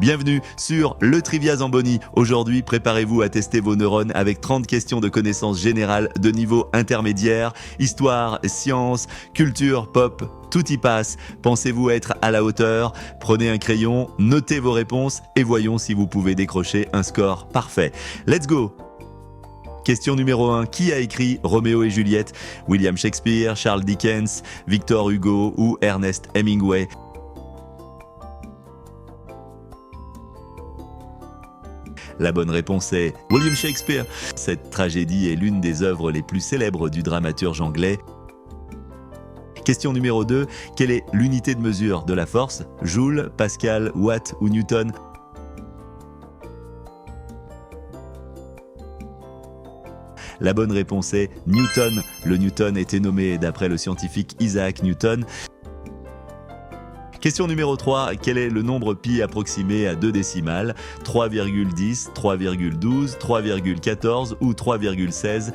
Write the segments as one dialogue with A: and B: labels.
A: Bienvenue sur le Trivia Zamboni. Aujourd'hui, préparez-vous à tester vos neurones avec 30 questions de connaissances générales de niveau intermédiaire. Histoire, sciences, culture, pop, tout y passe. Pensez-vous être à la hauteur? Prenez un crayon, notez vos réponses et voyons si vous pouvez décrocher un score parfait. Let's go! Question numéro 1. Qui a écrit Roméo et Juliette? William Shakespeare, Charles Dickens, Victor Hugo ou Ernest Hemingway? La bonne réponse est William Shakespeare. Cette tragédie est l'une des œuvres les plus célèbres du dramaturge anglais. Question numéro 2. Quelle est l'unité de mesure de la force? Joule, Pascal, Watt ou Newton? La bonne réponse est Newton. Le Newton était nommé d'après le scientifique Isaac Newton. Question numéro 3. Quel est le nombre pi approximé à 2 décimales? 3,10, 3,12, 3,14 ou 3,16?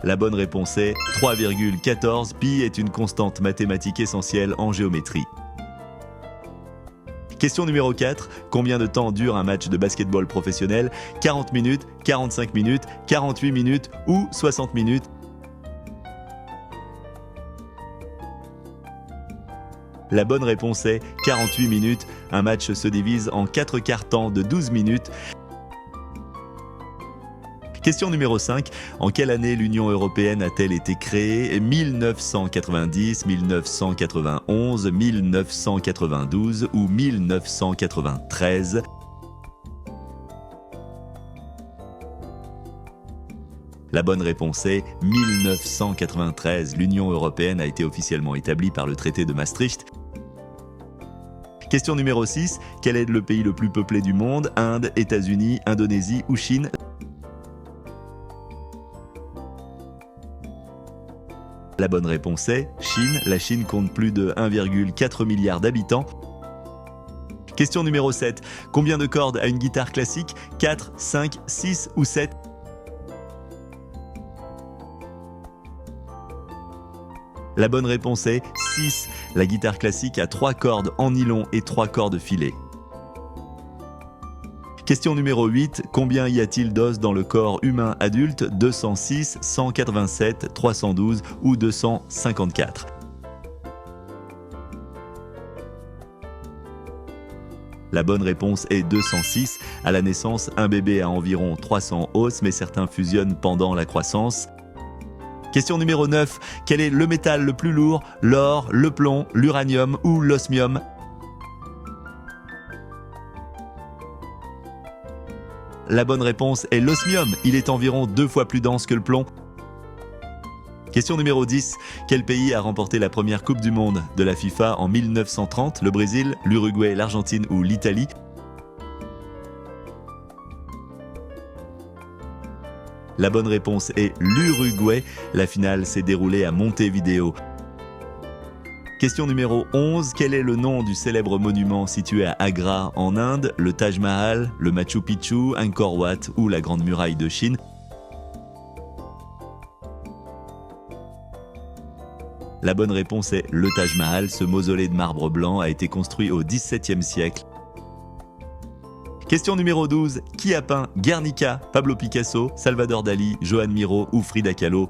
A: La bonne réponse est 3,14. Pi est une constante mathématique essentielle en géométrie. Question numéro 4. Combien de temps dure un match de basketball professionnel? 40 minutes, 45 minutes, 48 minutes ou 60 minutes? La bonne réponse est 48 minutes. Un match se divise en 4 quarts-temps de 12 minutes. Question numéro 5. En quelle année l'Union européenne a-t-elle été créée? 1990, 1991, 1992 ou 1993? La bonne réponse est 1993. L'Union européenne a été officiellement établie par le traité de Maastricht. Question numéro 6. Quel est le pays le plus peuplé du monde? Inde, États-Unis, Indonésie ou Chine? La bonne réponse est Chine. La Chine compte plus de 1,4 milliard d'habitants. Question numéro 7. Combien de cordes a une guitare classique? 4, 5, 6 ou 7? La bonne réponse est 6. La guitare classique a 3 cordes en nylon et 3 cordes filées. Question numéro 8. Combien y a-t-il d'os dans le corps humain adulte? 206, 187, 312 ou 254? La bonne réponse est 206. À la naissance, un bébé a environ 300 os, mais certains fusionnent pendant la croissance. Question numéro 9. Quel est le métal le plus lourd? L'or, le plomb, l'uranium ou l'osmium? La bonne réponse est l'osmium. Il est environ 2 fois plus dense que le plomb. Question numéro 10. Quel pays a remporté la première Coupe du Monde de la FIFA en 1930? Le Brésil, l'Uruguay, l'Argentine ou l'Italie? La bonne réponse est l'Uruguay. La finale s'est déroulée à Montevideo. Question numéro 11. Quel est le nom du célèbre monument situé à Agra en Inde? Le Taj Mahal, le Machu Picchu, Angkor Wat ou la Grande Muraille de Chine? La bonne réponse est le Taj Mahal. Ce mausolée de marbre blanc a été construit au XVIIe siècle. Question numéro 12. Qui a peint Guernica? Pablo Picasso, Salvador Dali, Joan Miró ou Frida Kahlo?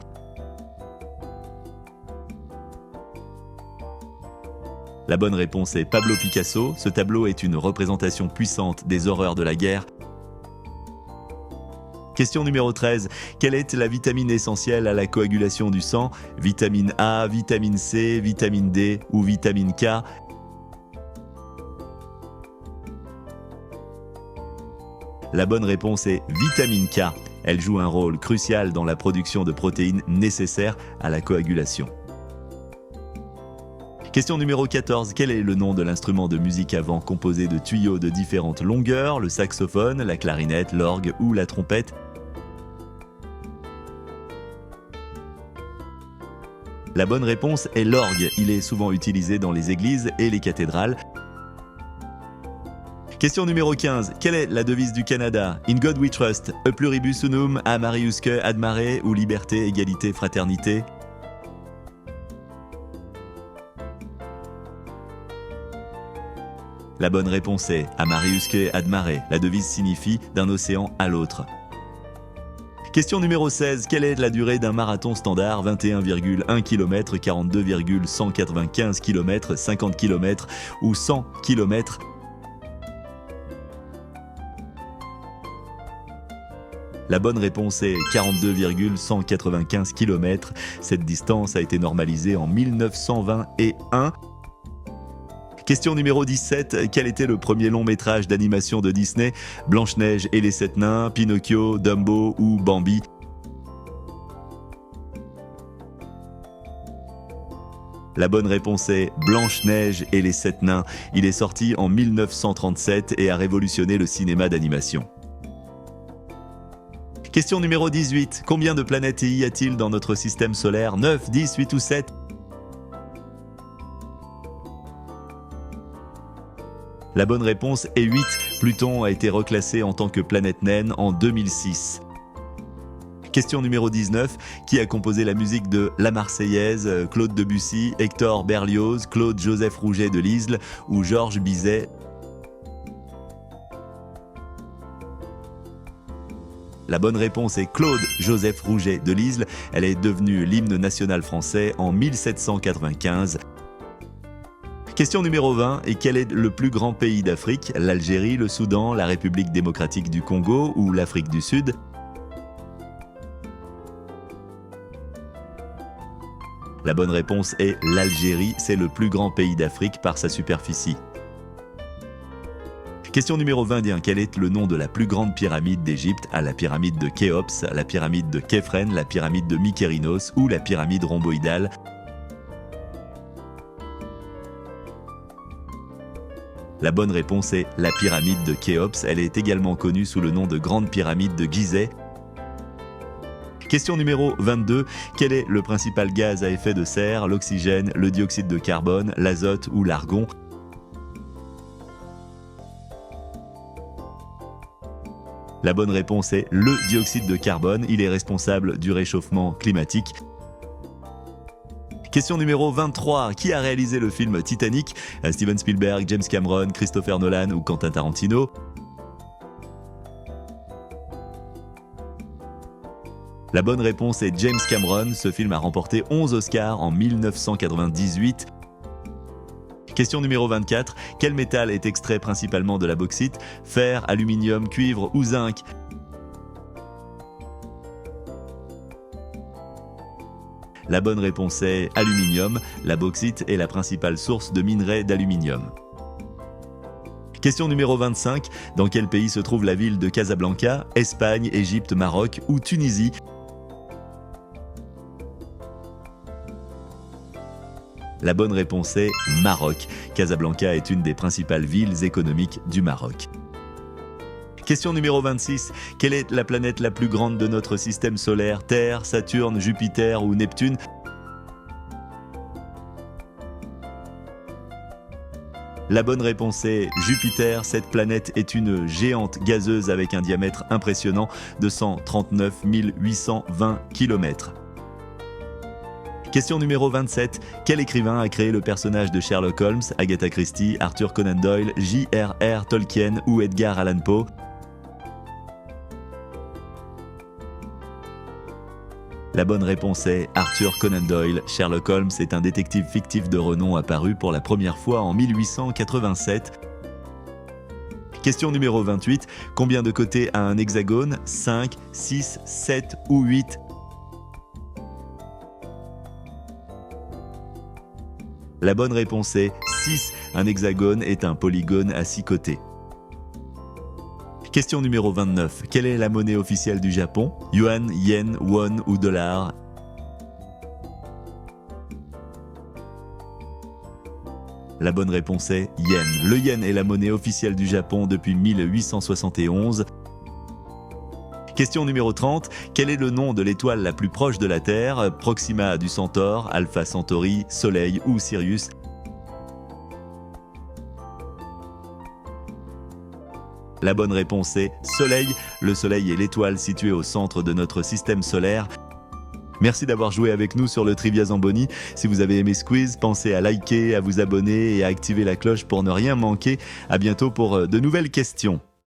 A: La bonne réponse est Pablo Picasso. Ce tableau est une représentation puissante des horreurs de la guerre. Question numéro 13. Quelle est la vitamine essentielle à la coagulation du sang? Vitamine A, vitamine C, vitamine D ou vitamine K? La bonne réponse est vitamine K. Elle joue un rôle crucial dans la production de protéines nécessaires à la coagulation. Question numéro 14. Quel est le nom de l'instrument de musique à vent composé de tuyaux de différentes longueurs? Le saxophone, la clarinette, l'orgue ou la trompette? La bonne réponse est l'orgue. Il est souvent utilisé dans les églises et les cathédrales. Question numéro 15. Quelle est la devise du Canada? In God we trust, E pluribus unum, a Mariusque ad mare ou liberté, égalité, fraternité? La bonne réponse est Amariusque ad mare. La devise signifie d'un océan à l'autre. Question numéro 16. Quelle est la durée d'un marathon standard? 21,1 km, 42,195 km, 50 km ou 100 km? La bonne réponse est 42,195 km. Cette distance a été normalisée en 1921. Question numéro 17. Quel était le premier long métrage d'animation de Disney? Blanche-Neige et les 7 nains, Pinocchio, Dumbo ou Bambi? La bonne réponse est Blanche-Neige et les 7 nains. Il est sorti en 1937 et a révolutionné le cinéma d'animation. Question numéro 18. Combien de planètes y a-t-il dans notre système solaire? 9, 10, 8 ou 7? La bonne réponse est 8. Pluton a été reclassé en tant que planète naine en 2006. Question numéro 19. Qui a composé la musique de La Marseillaise? Claude Debussy, Hector Berlioz, Claude-Joseph Rouget de Lisle ou Georges Bizet? La bonne réponse est Claude-Joseph Rouget de Lisle. Elle est devenue l'hymne national français en 1795. Question numéro 20. Et quel est le plus grand pays d'Afrique? L'Algérie, le Soudan, la République démocratique du Congo ou l'Afrique du Sud? La bonne réponse est l'Algérie. C'est le plus grand pays d'Afrique par sa superficie. Question numéro 21. Quel est le nom de la plus grande pyramide d'Égypte? La pyramide de Khéops, la pyramide de Képhren, la pyramide de Mykérinos ou la pyramide rhomboïdale? La bonne réponse est la pyramide de Khéops. Elle est également connue sous le nom de Grande pyramide de Gizeh. Question numéro 22. Quel est le principal gaz à effet de serre? L'oxygène, le dioxyde de carbone, l'azote ou l'argon? La bonne réponse est le dioxyde de carbone. Il est responsable du réchauffement climatique. Question numéro 23. Qui a réalisé le film Titanic? Steven Spielberg, James Cameron, Christopher Nolan ou Quentin Tarantino? La bonne réponse est James Cameron. Ce film a remporté 11 Oscars en 1998. Question numéro 24. Quel métal est extrait principalement de la bauxite? Fer, aluminium, cuivre ou zinc? La bonne réponse est aluminium. La bauxite est la principale source de minerai d'aluminium. Question numéro 25. Dans quel pays se trouve la ville de Casablanca? Espagne, Égypte, Maroc ou Tunisie? La bonne réponse est Maroc. Casablanca est une des principales villes économiques du Maroc. Question numéro 26. Quelle est la planète la plus grande de notre système solaire? Terre, Saturne, Jupiter ou Neptune? La bonne réponse est Jupiter. Cette planète est une géante gazeuse avec un diamètre impressionnant de 139 820 km. Question numéro 27. Quel écrivain a créé le personnage de Sherlock Holmes? Agatha Christie, Arthur Conan Doyle, J.R.R. Tolkien ou Edgar Allan Poe? La bonne réponse est Arthur Conan Doyle. Sherlock Holmes est un détective fictif de renom apparu pour la première fois en 1887. Question numéro 28. Combien de côtés a un hexagone? 5, 6, 7 ou 8? La bonne réponse est 6. Un hexagone est un polygone à 6 côtés. Question numéro 29. Quelle est la monnaie officielle du Japon? Yuan, yen, won ou dollar? La bonne réponse est yen. Le yen est la monnaie officielle du Japon depuis 1871. Question numéro 30. Quel est le nom de l'étoile la plus proche de la Terre? Proxima du Centaure, Alpha Centauri, Soleil ou Sirius? La bonne réponse est Soleil. Le Soleil est l'étoile située au centre de notre système solaire. Merci d'avoir joué avec nous sur le Trivia Zamboni. Si vous avez aimé ce quiz, pensez à liker, à vous abonner et à activer la cloche pour ne rien manquer. À bientôt pour de nouvelles questions.